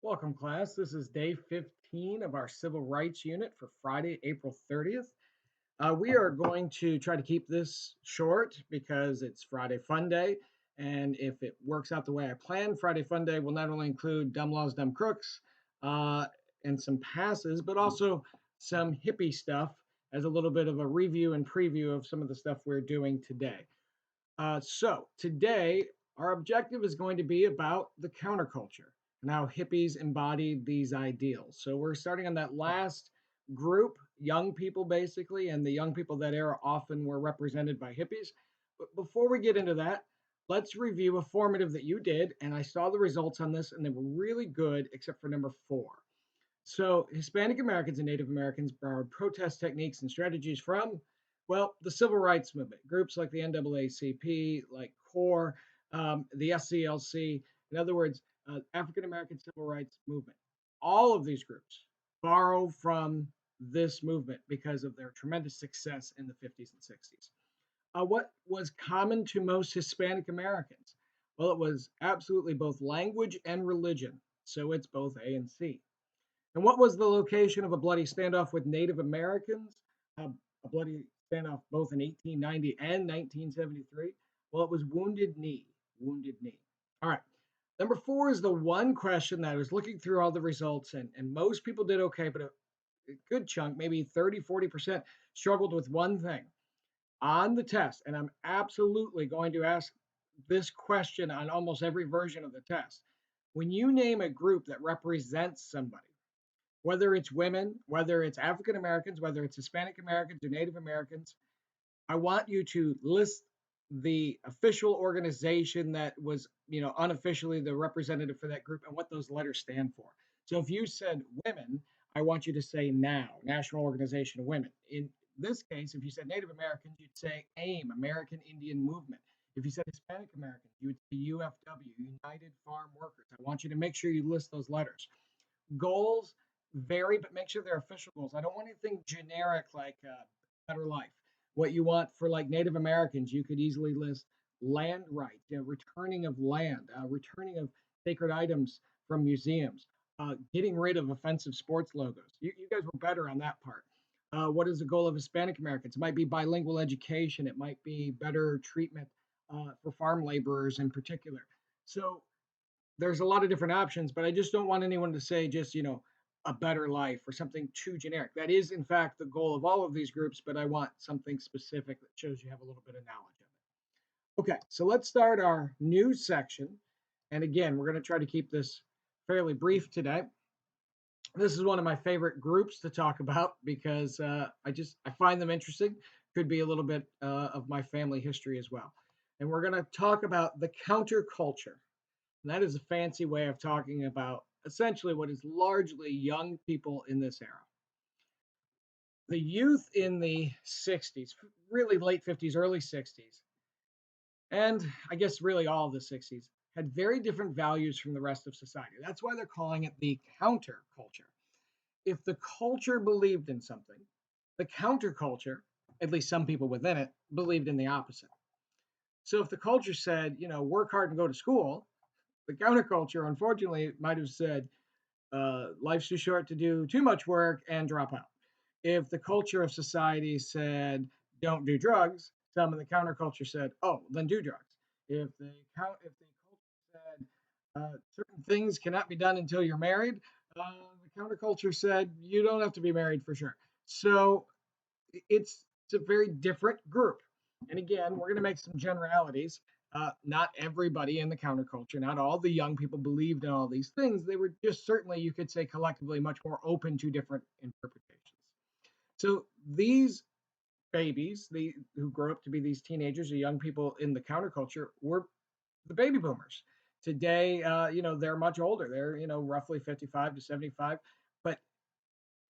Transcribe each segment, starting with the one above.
Welcome, class. This is day 15 of our Civil Rights Unit for Friday, April 30th. We are going to try to keep this short because it's Friday Fun Day. And if it works out the way I planned, Friday Fun Day will not only include Dumb Laws, Dumb Crooks uh, and some passes, but also some hippie stuff as a little bit of a review and preview of some of the stuff we're doing today. So today, our objective is going to be about the counterculture and how hippies embodied these ideals. So we're starting on that last group, young people basically, and the young people that era often were represented by hippies. But before we get into that, let's review a formative that you did, and I saw the results on this, and they were really good, except for number 4. So, Hispanic Americans and Native Americans borrowed protest techniques and strategies from, well, the civil rights movement, groups like the NAACP, like CORE, the SCLC. In other words, African American civil rights movement. All of these groups borrow from this movement because of their tremendous success in the 50s and 60s. What was common to most Hispanic Americans? Well, it was absolutely both language and religion. So it's both A and C. And what was the location of a bloody standoff with Native Americans? Uh, a bloody standoff both in 1890 and 1973? Well, it was Wounded Knee. Wounded Knee. All right. Number 4 is the one question that I was looking through all the results, and most people did okay, but a good chunk, maybe 30, 40%, struggled with one thing on the test. And I'm absolutely going to ask this question on almost every version of the test. When you name a group that represents somebody, whether it's women, whether it's African Americans, whether it's Hispanic Americans or Native Americans, I want you to list the official organization that was, unofficially the representative for that group and what those letters stand for. So if you said women, I want you to say NOW, National Organization of Women. In this case, if you said Native Americans, you'd say AIM, American Indian Movement. If you said Hispanic Americans, you would say UFW, United Farm Workers. I want you to make sure you list those letters. Goals vary, but make sure they're official goals. I don't want anything generic like better life. What you want for like Native Americans, you could easily list land rights, returning of land, returning of sacred items from museums, getting rid of offensive sports logos. You guys were better on that part. What is the goal of Hispanic Americans? It might be bilingual education. It might be better treatment for farm laborers in particular. So there's a lot of different options, but I just don't want anyone to say just, a better life or something too generic. That is, in fact, the goal of all of these groups, but I want something specific that shows you have a little bit of knowledge of it. Okay, so let's start our new section. And again, we're going to try to keep this fairly brief today. This is one of my favorite groups to talk about because I find them interesting. Could be a little bit of my family history as well. And we're going to talk about the counterculture. And that is a fancy way of talking about essentially what is largely young people in this era. The youth in the 60s, really late 50s, early 60s, and I guess really all of the 60s, had very different values from the rest of society. That's why they're calling it the counterculture. If the culture believed in something, the counterculture, at least some people within it, believed in the opposite. So if the culture said, work hard and go to school, the counterculture, unfortunately, might have said, life's too short to do too much work and drop out. If the culture of society said, don't do drugs, some of the counterculture said, oh, then do drugs. If the culture said, certain things cannot be done until you're married, the counterculture said, you don't have to be married for sure. So it's a very different group. And again, we're going to make some generalities. Not everybody in the counterculture, not all the young people believed in all these things. They were just certainly, you could say, collectively much more open to different interpretations. So these babies, who grow up to be these teenagers or young people in the counterculture, were the baby boomers. Today, they're much older. They're, roughly 55 to 75. But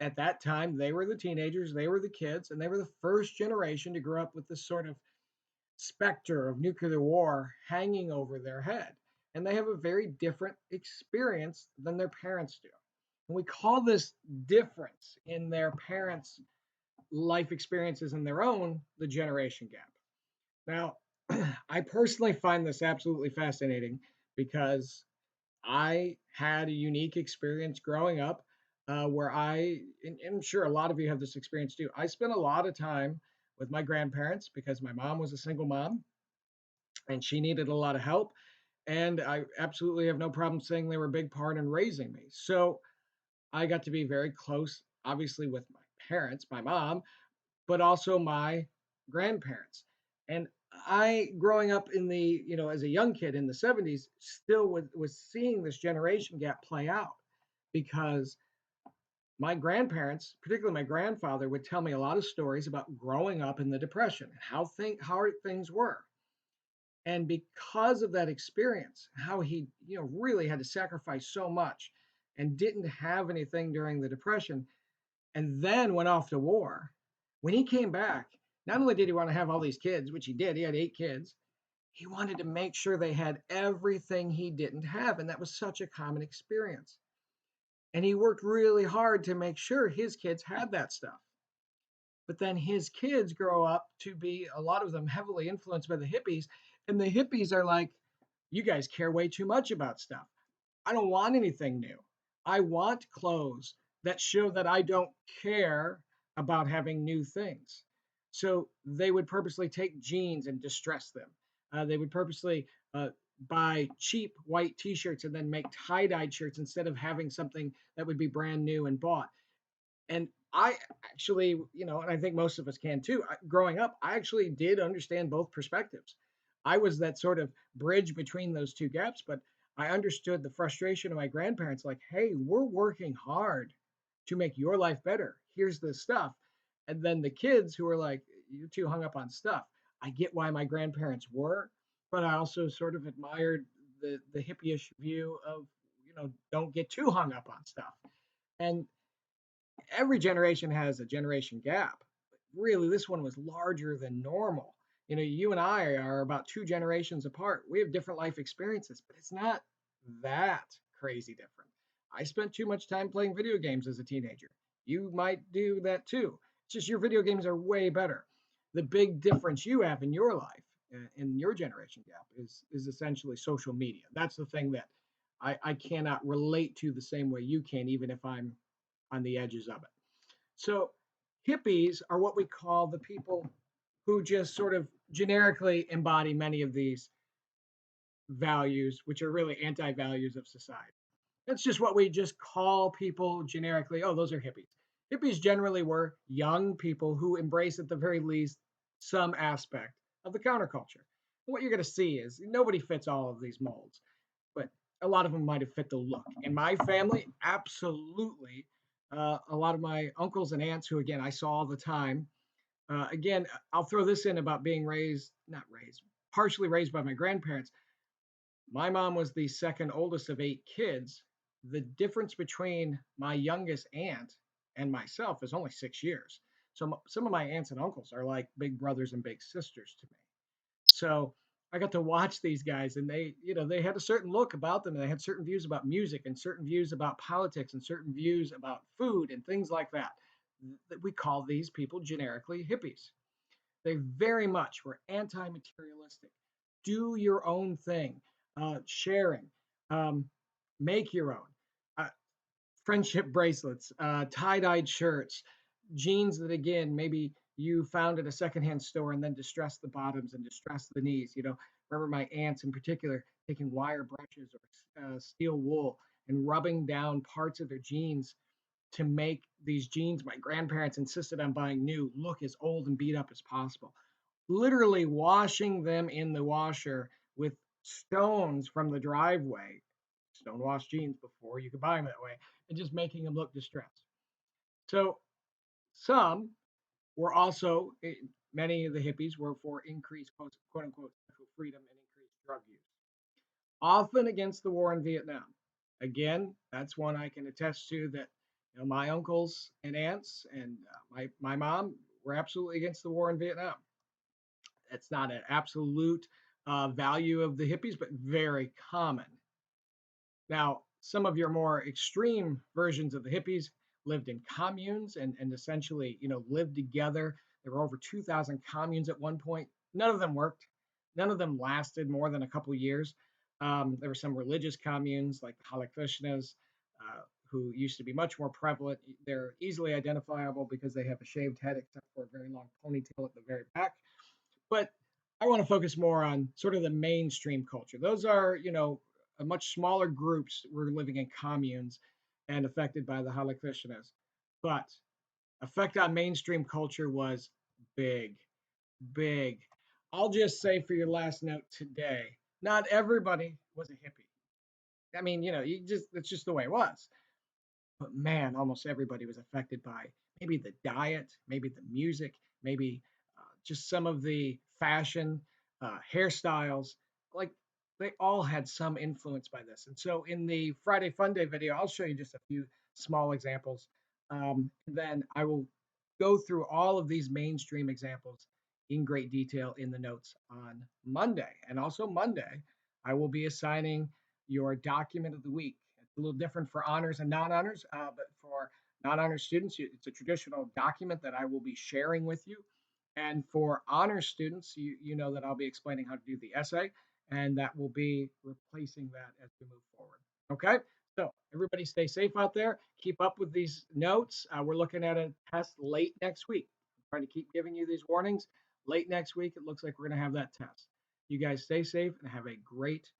at that time, they were the teenagers, they were the kids, and they were the first generation to grow up with this sort of specter of nuclear war hanging over their head. And they have a very different experience than their parents do. And we call this difference in their parents' life experiences and their own the generation gap. Now, I personally find this absolutely fascinating because I had a unique experience growing up where and I'm sure a lot of you have this experience too. I spent a lot of time with my grandparents because my mom was a single mom and she needed a lot of help. And I absolutely have no problem saying they were a big part in raising me. So I got to be very close, obviously, with my parents, my mom, but also my grandparents. And I, growing up in as a young kid in the 70s, still was seeing this generation gap play out because my grandparents, particularly my grandfather, would tell me a lot of stories about growing up in the Depression and how things were. And because of that experience, how he, really had to sacrifice so much and didn't have anything during the Depression, and then went off to war. When he came back, not only did he want to have all these kids, which he did, he had 8 kids, he wanted to make sure they had everything he didn't have. And that was such a common experience. And he worked really hard to make sure his kids had that stuff. But then his kids grow up to be, a lot of them, heavily influenced by the hippies. And the hippies are like, you guys care way too much about stuff. I don't want anything new. I want clothes that show that I don't care about having new things. So they would purposely take jeans and distress them. They would purposely buy cheap white t shirts and then make tie dyed shirts instead of having something that would be brand new and bought. And I actually, and I think most of us can too. Growing up, I actually did understand both perspectives. I was that sort of bridge between those two gaps, but I understood the frustration of my grandparents like, hey, we're working hard to make your life better. Here's the stuff. And then the kids who are like, you're too hung up on stuff. I get why my grandparents were, but I also sort of admired the hippie-ish view of, don't get too hung up on stuff. And every generation has a generation gap. Really, this one was larger than normal. You and I are about 2 generations apart. We have different life experiences, but it's not that crazy different. I spent too much time playing video games as a teenager. You might do that too. It's just your video games are way better. The big difference you have in your life, in your generation gap, is essentially social media. That's the thing that I cannot relate to the same way you can, even if I'm on the edges of it. So hippies are what we call the people who just sort of generically embody many of these values, which are really anti-values of society. That's just what we just call people generically. Oh, those are hippies. Hippies generally were young people who embrace, at the very least, some aspect of the counterculture. What you're going to see is nobody fits all of these molds, but a lot of them might have fit the look. In my family, absolutely. A lot of my uncles and aunts, who again I saw all the time. Again, I'll throw this in about being raised, not raised, partially raised by my grandparents. My mom was the second oldest of 8 kids. The difference between my youngest aunt and myself is only 6 years. So some of my aunts and uncles are like big brothers and big sisters to me. So I got to watch these guys, and they had a certain look about them, and they had certain views about music, and certain views about politics, and certain views about food, and things like that. That we call these people generically hippies. They very much were anti-materialistic. Do your own thing, sharing, um, make your own. Uh, Friendship bracelets, tie-dyed shirts, jeans that again maybe you found at a secondhand store and then distressed the bottoms and distressed the knees. Remember my aunts in particular taking wire brushes or steel wool and rubbing down parts of their jeans to make these jeans my grandparents insisted on buying new look as old and beat up as possible. Literally washing them in the washer with stones from the driveway, stone wash jeans before you could buy them that way, and just making them look distressed. So some were also, many of the hippies were for increased quote unquote sexual freedom and increased drug use, often against the war in Vietnam. Again, that's one I can attest to that my uncles and aunts and my mom were absolutely against the war in Vietnam. It's not an absolute value of the hippies, but very common. Now, some of your more extreme versions of the hippies lived in communes and essentially, lived together. There were over 2,000 communes at one point. None of them worked. None of them lasted more than a couple of years. There were some religious communes like the Hare Krishnas, who used to be much more prevalent. They're easily identifiable because they have a shaved head, except for a very long ponytail at the very back. But I want to focus more on sort of the mainstream culture. Those are, a much smaller groups were living in communes and affected by the Hare Krishnas. But effect on mainstream culture was big, big. I'll just say for your last note today, not everybody was a hippie. I mean, you just it's just the way it was. But man, almost everybody was affected by maybe the diet, maybe the music, maybe just some of the fashion, hairstyles. Like they all had some influence by this. And so in the Friday Fun Day video, I'll show you just a few small examples. Then I will go through all of these mainstream examples in great detail in the notes on Monday. And also Monday, I will be assigning your document of the week. It's a little different for honors and non-honors, but for non-honor students, it's a traditional document that I will be sharing with you. And for honor students, you know that I'll be explaining how to do the essay, and that will be replacing that as we move forward. Okay, so everybody stay safe out there. Keep up with these notes. We're looking at a test late next week. I'm trying to keep giving you these warnings. Late next week, it looks like we're going to have that test. You guys stay safe and have a great